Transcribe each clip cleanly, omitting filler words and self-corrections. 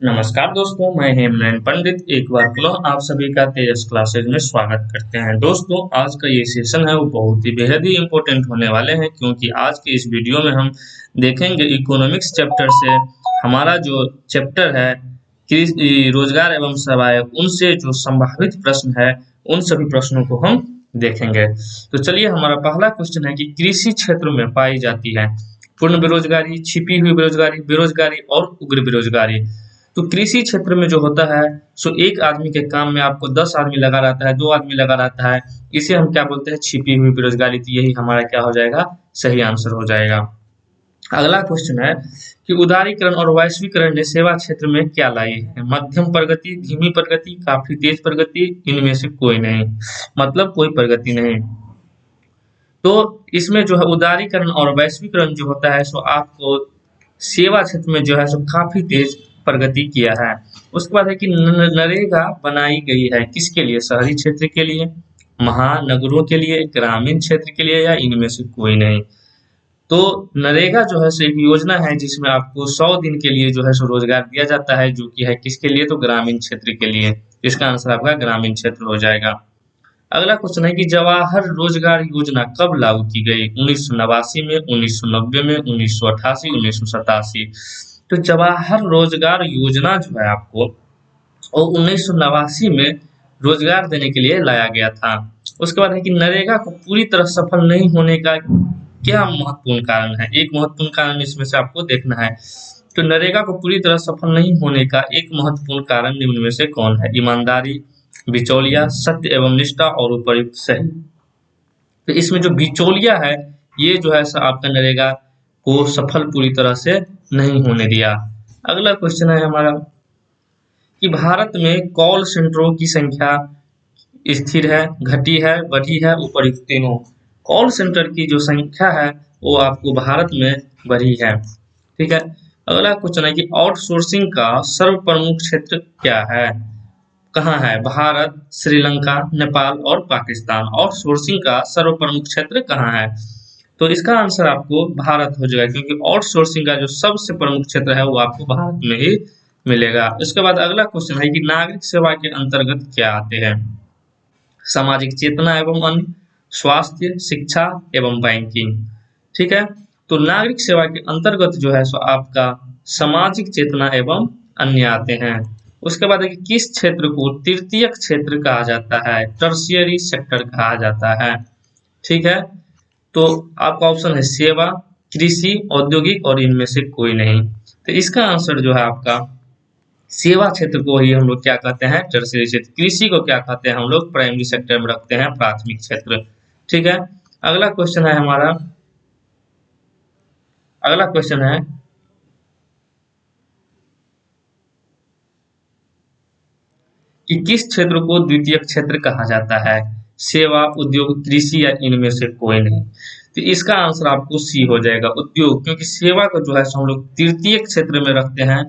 नमस्कार दोस्तों, मैं हेमनैन पंडित एक बार पुनः आप सभी का तेजस क्लासेज में स्वागत करते हैं। दोस्तों, आज का ये सेशन है वो बहुत ही बेहद ही इम्पोर्टेंट होने वाले हैं, क्योंकि आज के इस वीडियो में हम देखेंगे इकोनॉमिक्स चैप्टर से हमारा जो चैप्टर है कृषि रोजगार एवं सेवाएं, उनसे जो संभावित प्रश्न है उन सभी प्रश्नों को हम देखेंगे। तो चलिए, हमारा पहला क्वेश्चन है कि कृषि क्षेत्र में पाई जाती है पूर्ण बेरोजगारी, छिपी हुई बेरोजगारी, बेरोजगारी और उग्र बेरोजगारी। तो कृषि क्षेत्र में जो होता है सो एक आदमी के काम में आपको 10 आदमी लगा रहता है, 2 आदमी लगा रहता है, इसे हम क्या बोलते हैं? छिपी हुई बेरोजगारी। तो यही हमारा क्या हो जाएगा? सही आंसर हो जाएगा। अगला क्वेश्चन है कि उदारीकरण और वैश्वीकरण ने सेवा क्षेत्र में क्या लाई है? मध्यम प्रगति, धीमी प्रगति, काफी तेज प्रगति, इनमें से कोई नहीं। मतलब कोई प्रगति नहीं। तो इसमें जो है उदारीकरण और वैश्वीकरण जो होता है सो आपको सेवा क्षेत्र में जो है सो काफी तेज प्रगति किया है। उसके बाद है कि नरेगा बनाई गई है किसके लिए? शहरी क्षेत्र के लिए, महानगरों के लिए, ग्रामीण क्षेत्र के लिए, या इनमें से कोई नहीं। तो नरेगा जो है सो एक योजना है जिसमें आपको 100 दिन के लिए जो है सो रोजगार दिया जाता है, जो कि है किसके लिए? तो ग्रामीण क्षेत्र के लिए। इसका आंसर आपका ग्रामीण क्षेत्र हो जाएगा। अगला क्वेश्चन है कि जवाहर रोजगार योजना कब लागू की गई? 1989 में, 1990 में, 1988, 1987। तो जवाहर रोजगार योजना जो है आपको वो 1989 में रोजगार देने के लिए लाया गया था। उसके बाद है कि नरेगा को पूरी तरह सफल नहीं होने का क्या महत्वपूर्ण कारण है? एक महत्वपूर्ण कारण इसमें से आपको देखना है। तो नरेगा को पूरी तरह सफल नहीं होने का एक महत्वपूर्ण कारण निम्न में से कौन है? ईमानदारी, बिचौलिया, सत्य एवं निष्ठा और उपयुक्त सही। तो इसमें जो बिचौलिया है ये जो है आपका नरेगा को सफल पूरी तरह से नहीं होने दिया। अगला क्वेश्चन है हमारा कि भारत में कॉल सेंटरों की संख्या स्थिर है, घटी है, बढ़ी है, उपयुक्त तीनों। कॉल सेंटर की जो संख्या है वो आपको भारत में बढ़ी है। ठीक है। अगला क्वेश्चन है कि आउटसोर्सिंग का सर्व प्रमुख क्षेत्र क्या है? कहाँ है? भारत, श्रीलंका, नेपाल और पाकिस्तान। आउटसोर्सिंग का सर्व प्रमुख क्षेत्र कहाँ है? तो इसका आंसर आपको भारत हो जाएगा, क्योंकि आउटसोर्सिंग का जो सबसे प्रमुख क्षेत्र है वो आपको भारत में ही मिलेगा। इसके बाद अगला क्वेश्चन है कि नागरिक सेवा के अंतर्गत क्या आते हैं? सामाजिक चेतना एवं अन्य, स्वास्थ्य, शिक्षा एवं बैंकिंग। ठीक है। तो नागरिक सेवा के अंतर्गत जो है सो आपका सामाजिक चेतना एवं अन्य आते हैं। उसके बाद है कि किस क्षेत्र को तृतीयक क्षेत्र कहा जाता है? टर्शियरी सेक्टर कहा जाता है। ठीक है। तो आपका ऑप्शन है सेवा, कृषि, औद्योगिक और इनमें से कोई नहीं। तो इसका आंसर जो है आपका सेवा क्षेत्र को ही हम लोग क्या कहते हैं? टर्शियरी क्षेत्र। कृषि को क्या कहते हैं हम लोग? प्राइमरी सेक्टर में रखते हैं, प्राथमिक क्षेत्र। ठीक है। अगला क्वेश्चन है हमारा, अगला क्वेश्चन है कि किस क्षेत्र को द्वितीयक क्षेत्र कहा जाता है? सेवा, उद्योग, कृषि या इनमें से कोई नहीं। तो इसका आंसर आपको सी हो जाएगा, उद्योग, क्योंकि सेवा को जो है हम लोग तृतीयक क्षेत्र में रखते हैं।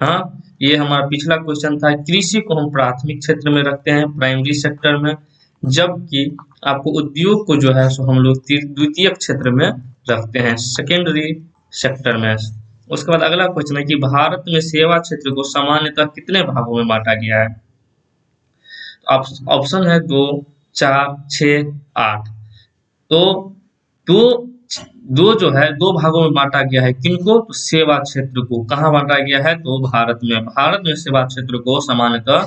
हाँ, ये हमारा पिछला क्वेश्चन था। कृषि को हम प्राथमिक क्षेत्र में रखते हैं, प्राइमरी सेक्टर में, जबकि आपको उद्योग को जो है सो हम लोग द्वितीयक क्षेत्र में रखते हैं, सेकेंडरी सेक्टर में। उसके बाद अगला क्वेश्चन है कि भारत में सेवा क्षेत्र को सामान्यतः कितने भागों में बांटा गया है? ऑप्शन है 2, 4, 6, 8। तो दो दो जो है 2 भागों में बांटा गया है। किनको? तो सेवा क्षेत्र को। कहाँ बांटा गया है? तो भारत में। भारत में सेवा क्षेत्र को सामान्यतः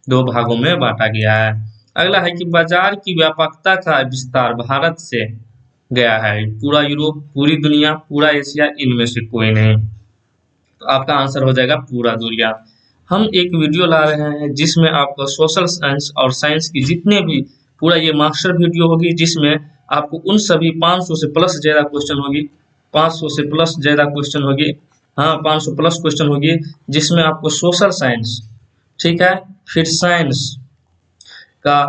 2 भागों में बांटा गया है। अगला है कि बाजार की व्यापकता का विस्तार भारत से गया है। पूरा यूरोप, पूरी दुनिया, पूरा एशिया, इनमें से कोई नहीं। तो आपका आंसर हो जाएगा पूरा दुनिया। हम एक वीडियो ला रहे हैं जिसमें आपको सोशल साइंस और साइंस की जितने भी पूरा ये मास्टर वीडियो होगी, जिसमें आपको उन सभी 500 से प्लस ज़्यादा क्वेश्चन होगी, 500 से प्लस ज़्यादा क्वेश्चन होगी, हाँ 500 प्लस क्वेश्चन होगी, जिसमें आपको सोशल साइंस, ठीक है, फिर का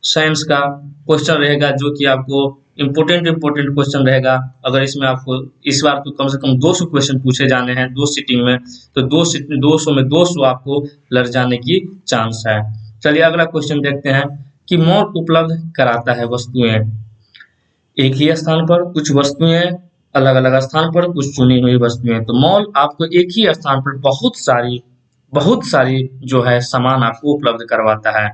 साइंस का क्वेश्चन रहेगा, जो कि आपको इम्पोर्टेंट क्वेश्चन रहेगा। अगर इसमें आपको इस बार तो कम से कम 200 क्वेश्चन पूछे जाने हैं 2 सीटिंग में, तो 200 में 200 आपको लड़ जाने की चांस है। चलिए अगला क्वेश्चन देखते हैं कि मॉल उपलब्ध कराता है वस्तुएं एक ही स्थान पर, कुछ वस्तुएं अलग अलग स्थान पर, कुछ चुनी हुई वस्तुएं। तो मॉल आपको एक ही स्थान पर बहुत सारी जो है सामान आपको उपलब्ध करवाता है।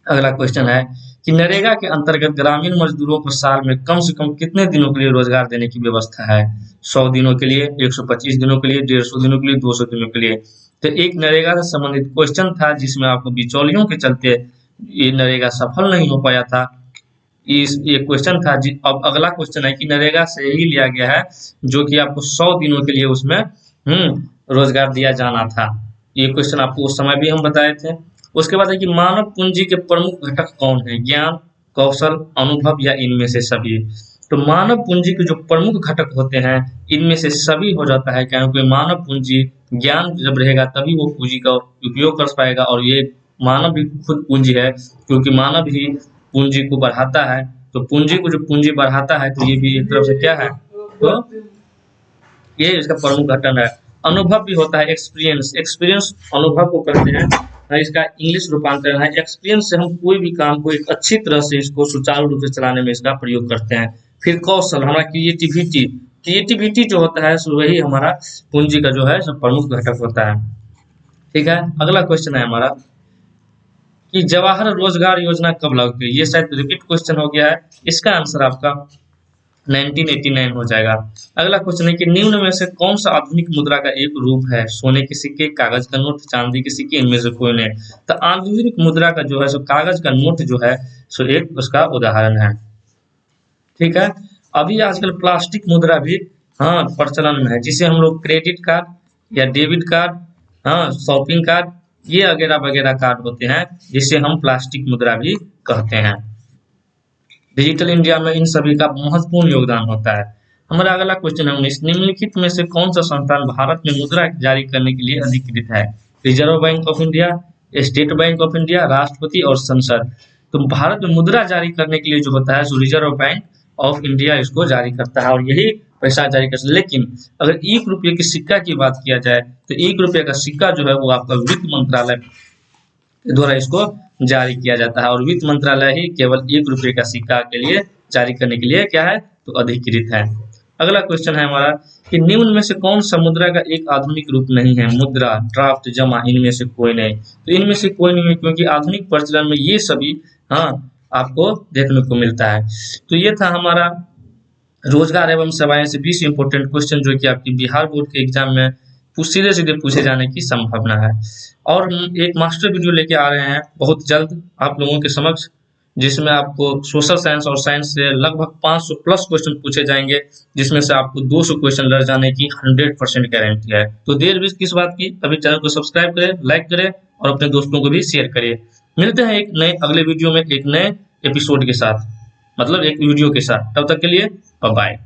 अगला क्वेश्चन है कि नरेगा के अंतर्गत ग्रामीण मजदूरों को साल में कम से कम कितने दिनों के लिए रोजगार देने की व्यवस्था है? 100 दिनों के लिए, 125 दिनों के लिए, 150 दिनों के लिए, 200 दिनों के लिए। तो एक नरेगा से संबंधित क्वेश्चन था जिसमें आपको बिचौलियों के चलते ये नरेगा सफल नहीं हो पाया था। ये क्वेश्चन था जी। अब अगला क्वेश्चन है कि नरेगा से ही लिया गया है जो कि आपको 100 दिनों के लिए उसमें रोजगार दिया जाना था। ये क्वेश्चन आपको उस समय भी हम बताए थे। उसके बाद है कि मानव पूंजी के प्रमुख घटक कौन है? ज्ञान, कौशल, अनुभव या इनमें से सभी? तो मानव पूंजी के जो प्रमुख घटक होते हैं इनमें से सभी हो जाता है, क्योंकि मानव पूंजी, ज्ञान जब रहेगा तभी वो पूंजी का उपयोग कर पाएगा, और ये मानव भी खुद पूंजी है क्योंकि मानव ही पूंजी को बढ़ाता है। तो पूंजी को जो पूंजी बढ़ाता है तो ये भी एक तरफ से क्या है, तो ये इसका प्रमुख घटक है। अनुभव भी होता है, एक्सपीरियंस। एक्सपीरियंस अनुभव को कहते हैं, इसका इंग्लिश रूपांतरण है। एक्सपीरियंस से हम कोई भी काम को एक अच्छी तरह से इसको सुचारू रूप से चलाने में इसका प्रयोग करते हैं। फिर कौशल, हमारा क्रिएटिविटी। क्रिएटिविटी जो होता है वही हमारा पूंजी का जो है सब प्रमुख घटक होता है। ठीक है, अगला क्वेश्चन है हमारा कि जवाहर रोजगार योजना कब लागू की? ये शायद रिपीट क्वेश्चन हो गया है। इसका आंसर आपका 1989 हो जाएगा। अगला क्वेश्चन है कि निम्न में से कौन सा आधुनिक मुद्रा का एक रूप है? सोने के सिक्के, कागज का नोट, चांदी के सिक्के, इनमें से कोई नहीं। तो आधुनिक मुद्रा का जो है सो कागज का नोट जो है सो एक उसका उदाहरण है। ठीक है, अभी आजकल प्लास्टिक मुद्रा भी प्रचलन में है, जिसे हम लोग क्रेडिट कार्ड या डेबिट कार्ड, शॉपिंग कार्ड, ये वगैरह वगैरह कार्ड होते हैं जिसे हम प्लास्टिक मुद्रा भी कहते हैं। डिजिटल इंडिया में इन सभी का महत्वपूर्ण योगदान होता है। हमारा अगला क्वेश्चन है 19, निम्नलिखित में से कौन सा संस्थान भारत में मुद्रा जारी करने के लिए अधिकृत है? Reserve bank of India, state bank of India, राष्ट्रपति और संसद। तो भारत में मुद्रा जारी करने के लिए जो होता है सो रिजर्व बैंक ऑफ इंडिया इसको जारी करता है और यही पैसा जारी करता है। लेकिन अगर 1 रुपये की सिक्का की बात किया जाए तो 1 रुपये का सिक्का जो है वो आपका वित्त मंत्रालय द्वारा इसको जारी किया जाता है, और वित्त मंत्रालय ही केवल 1 रुपये का सिक्का के लिए जारी करने के लिए क्या है तो अधिकृत है। अगला क्वेश्चन है हमारा कि निम्न में से कौन सा मुद्रा का एक आधुनिक रूप नहीं है? मुद्रा, ड्राफ्ट, जमा, इनमें से कोई नहीं। तो इनमें से कोई नहीं है क्योंकि आधुनिक प्रचलन में ये सभी आपको देखने को मिलता है। तो ये था हमारा रोजगार एवं सेवाएं से 20 इंपोर्टेंट क्वेश्चन जो कि आपकी बिहार बोर्ड के एग्जाम में सीधे सीधे पूछे जाने की संभावना है। और हम एक मास्टर वीडियो लेके आ रहे हैं बहुत जल्द आप लोगों के समक्ष, जिसमें आपको सोशल साइंस और साइंस से लगभग 500 प्लस क्वेश्चन पूछे जाएंगे, जिसमें से आपको 200 क्वेश्चन लड़ जाने की 100% गारंटी है। तो देर भी किस बात की, अभी चैनल को सब्सक्राइब करें, लाइक करें और अपने दोस्तों को भी शेयर करें। मिलते हैं एक नए अगले वीडियो में एक नए एपिसोड के साथ, मतलब एक वीडियो के साथ। तब तक के लिए बाय बाय।